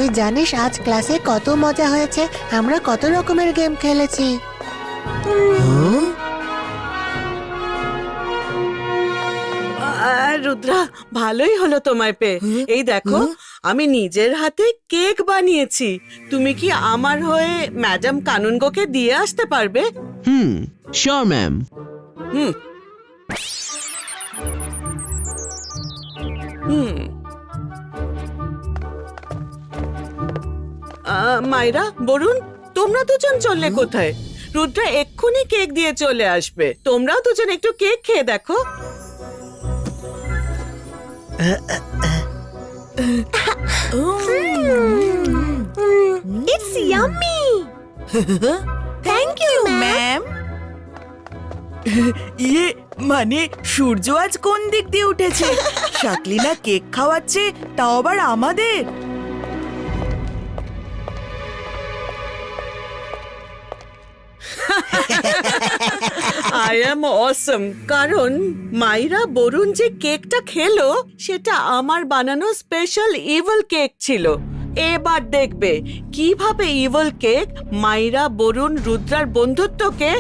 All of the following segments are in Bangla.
তুই জানিস আজ ক্লাসে কত মজা হয়েছে? আমরা কত রকমের গেম খেলেছি। রুদ্রা, ভালোই হলো তোমায় পেয়ে। এই দেখো, আমি নিজের হাতে কেক বানিয়েছি। তুমি কি আমার হয়ে ম্যাডাম কানুনগোকে দিয়ে আসতে পারবে? Sure ma'am. হুম হুম মাইরা, বরুণ, তোমরা দুজন চললে কোথায়? রুদ্রা এক্ষুনি কেক দিয়ে চলে আসবে। তোমরাও দুজন একটু কেক খেয়ে দেখো। It's yummy. Thank you, ma'am. ইয়ে মানে সূর্য আজ কোন দিক দিয়ে উঠেছে? শাকলিনা কেক খাওয়াচ্ছে, তাও আবার আমাদের। আই অ্যাম অসম। কারণ মাইরা বরুণ যে কেকটা খেলো সেটা আমার বানানো স্পেশাল ইভল কেক ছিল। এবার দেখবে কিভাবে ইভল কেক মাইরা বরুণ রুদ্রার বন্ধুত্বকে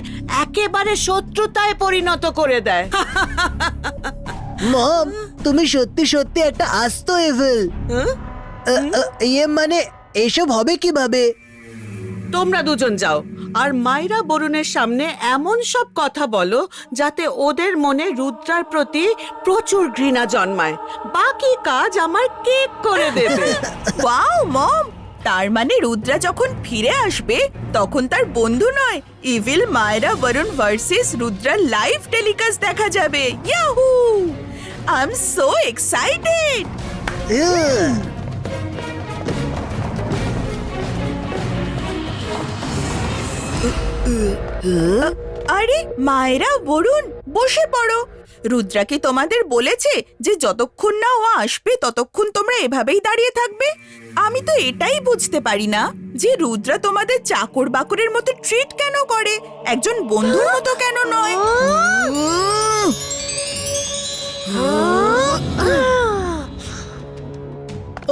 একেবারে শত্রুতায় পরিণত করে দেয়। মম, তুমি সত্যি সত্যি একটা আস্ত এভিল। ইয়ে মানে এসব হবে কিভাবে? তোমরা দুজন যাও আর মাইরা বরুণের সামনে এমন সব কথা বলো যাতে ওদের মনে রুদ্রার প্রতি প্রচুর ঘৃণা জন্মায়। বাকি কাজ আমার কেক করে দেবে। ওয়াও মম, তার মানে রুদ্রা যখন ফিরে আসবে তখন তার বন্ধু নয়, evil Myra Varun versus Rudra live telecast দেখা যাবে। Yahoo! I am so excited. আরে মায়েরা বরুণ, বসে পড়ো। রুদ্রা কি তোমাদের বলেছে যে যতক্ষণ না ও আসবে ততক্ষণ তোমরা এভাবেই দাঁড়িয়ে থাকবে? আমি তো এটাই বুঝতে পারি না যে রুদ্রা তোমাদের চাকর বাকরের মতো ট্রিট কেন করে, একজন বন্ধুর মতো কেন নয়?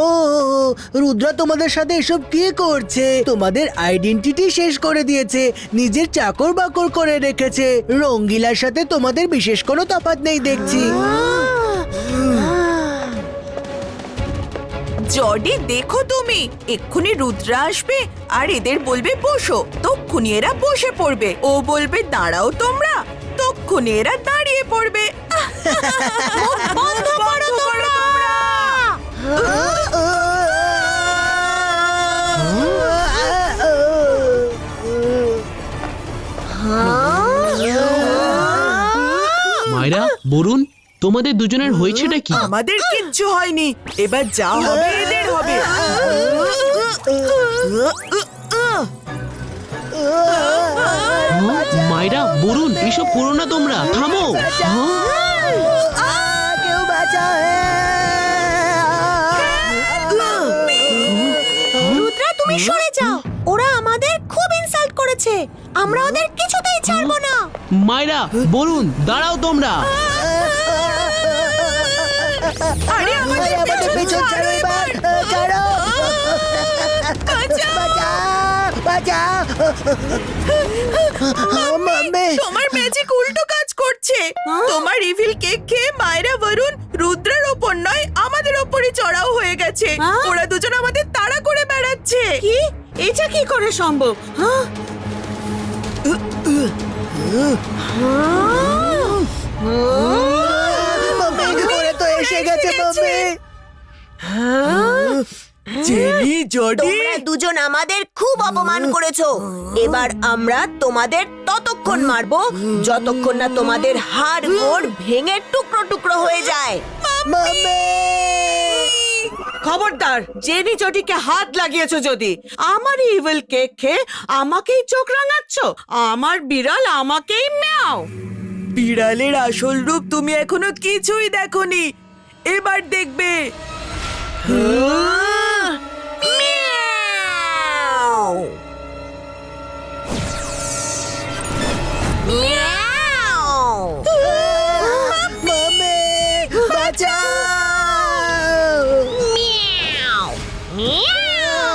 ও রুদ্রা তোমাদের সাথে এসব কি করছে? তোমাদের আইডেন্টিটি শেষ করে দিয়েছে, নিজের চাকর বাকর করে রেখেছে। রঙ্গিলার সাথে তোমাদের বিশেষ কোনো তফাৎ নেই দেখছি। জর্ডি দেখো, তুমি এক্ষুনি রুদ্রা আসবে আর এদের বলবে বসো, তক্ষুনি এরা বসে পড়বে। ও বলবে দাঁড়াও তোমরা, তক্ষুনি এরা দাঁড়িয়ে পড়বে। বন্ধ করো তোমরা। মায়রা, বরুণ, তোমাদের দুজনের হয়েছেটা কি? আমাদের কিচ্ছু হয়নি, এবার যা হবে এদের হবে। মায়রা, বরুণ, এসব করো না, তোমরা থামো। কেউ বাঁচাও! রুদ্রা, তুমি সরে যাও। ওরা আমাদের খুব ইনসাল্ট করেছে। আমরা ওদের কিছুতেই ছাড়বো না। মায়রা, বরুণ, দাঁড়াও তোমরা। আরে আমাদের পেছন ছাড়ো এবার, ছাড়ো! বাঁচাও! বাঁচাও! মাম্মি! তোমার ম্যাজিক উল্টো কাজ করছে। তোমার ইভিল কেক খেয়ে মায়রা বরুণ রুদ্রার ওপর নয় আমাদের ওপরই চড়াও হয়ে গেছে। ওরা দুজন আমাদের তাড়া করে বেড়াচ্ছে। কি? এটা কি করে সম্ভব? হ্যাঁ, মাম্মি ঘরে তো এসে গেছে, মাম্মি! জেনি, জর্ডি, তোমরা দুজন আমাদের খুব অপমান করেছো। এবার আমরা তোমাদের ততক্ষণ মারবো যতক্ষণ না তোমাদের হাড় গোড় ভেঙে টুকরো টুকরো হয়ে যায়। মাম্মি! খবরদার, জেনি জটিকে হাত লাগিয়েছো যদি। আমার ইভিল কেক খেয়ে আমাকেই চোখ রাঙাচ্ছ। আমার বিড়াল আমাকেই ম্যাও। বিড়ালের আসল রূপ তুমি এখনো কিছুই দেখোনি, এবার দেখবে। মিয়াও! মিয়াও! মাম্মি বাঁচাও! মিয়াও! মিয়াও!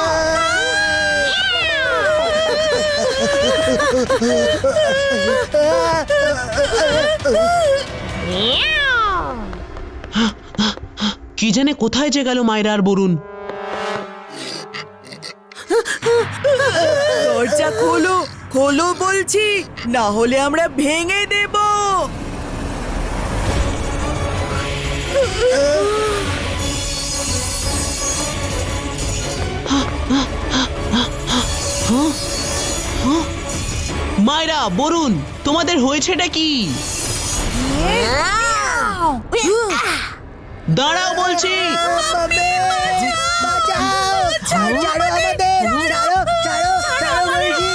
কি জানে কোথায় যে গেল মায়েরা আর বরুণ। দরজা খোলো, খোলো বলছি, না হলে আমরা ভেঙে দেব। মায়েরা বরুণ তোমাদের হয়েছেটা কি? দাঁড়াও বলছি। বাঁচাও! ছাড়ো আমাদের! ছাড়ো, ছাড়ো, ছাড়ো বলছি!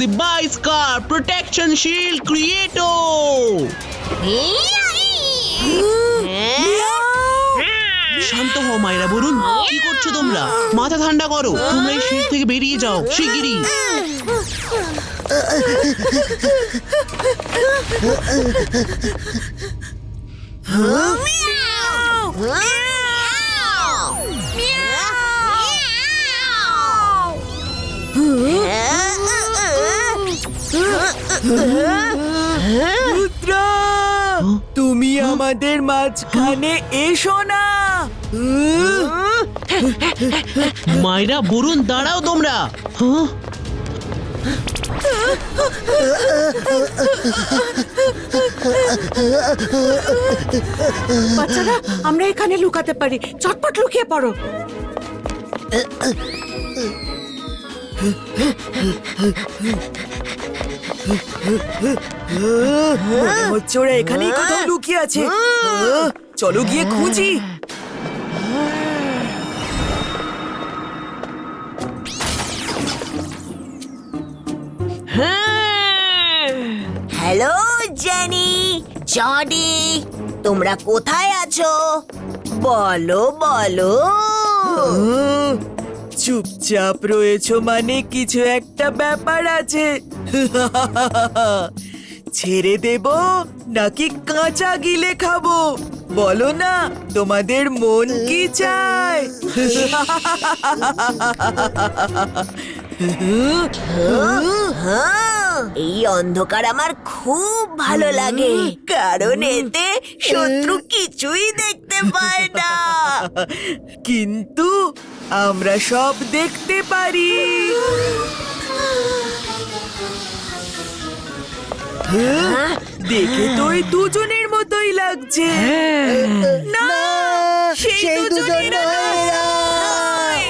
Ibaiskar, protection shield, Creato! শান্ত হও মায়েরা বরুণ, কি করছো তোমরা? মাথা ঠান্ডা করো, তোমরা এই শিল্ড থেকে বেরিয়ে যাও শিগগিরই। রুদ্রা, তুমি আমাদের মাঝখানে এসো না। মায়েরা বরুণ দাঁড়াও তোমরা। হ্যাঁ? বাচ্চারা, আমরা এখানে লুকাতে পারি, চটপট লুকিয়ে পড়ো। মনে হচ্ছে ওরা এখানেই কোথাও লুকিয়ে আছে। চলো গিয়ে খুঁজি। হ্যালো জেনি, জডি, তোমরা কোথায় আছো? বলো বলো। চুপচাপ রয়েছো মানে কিছু একটা ব্যাপার আছে। ছেড়ে দেব নাকি কাঁচা গিলে খাবো? বলো না, তোমাদের মন কি চায়? এই অন্ধকার আমার খুব ভালো লাগে, কারণ এতে শত্রু কিছুই দেখতে পায় না। কিন্তু আমরা সব দেখতে পারি। দেখে তো ওই দুজনের মতোই লাগছে। না, সেই দুজনেরা নয়।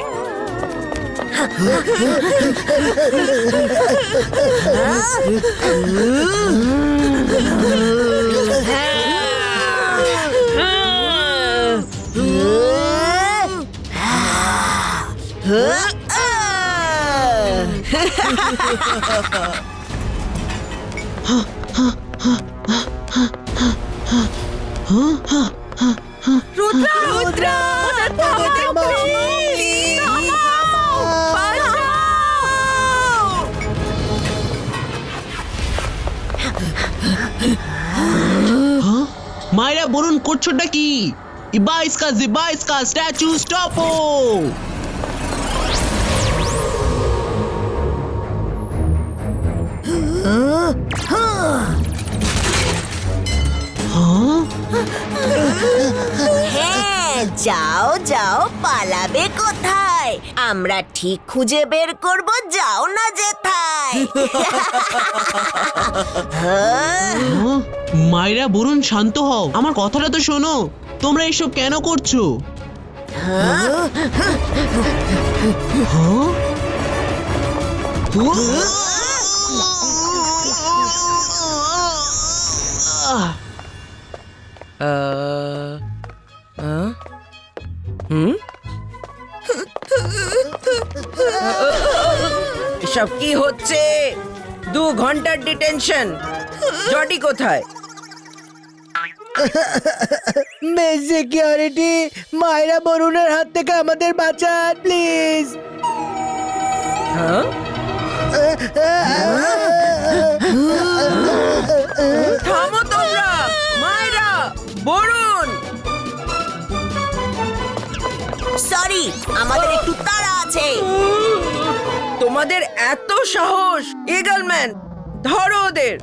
রুদ্রা, রুদ্রা, please, বাঁচাও! মায়েরা বরুণ করছোটা কি? Ibaiskar, স্ট্যাচু স্টপো! হ্যাঁ, যাও যাও, পালাবে কোথায়? আমরা ঠিক খুঁজে বের করব, যাও না যেথায়। মায়েরা বরুণ শান্ত হও, আমার কথাটা তো শোনো। তোমরা এসব কেন করছো? এসব কি হচ্ছে? 2 ঘন্টার ডিটেনশন। জডি কোথায়? সিকিউরিটি, মায়েরা বরুণের হাত থেকে আমাদের বাঁচান প্লিজ। থামো তোমরা, মায়েরা, বরুণ। সরি, আমাদের একটু তাড়া আছে। তোমাদের এত সাহস! ইগলম্যান, ধরো ওদের।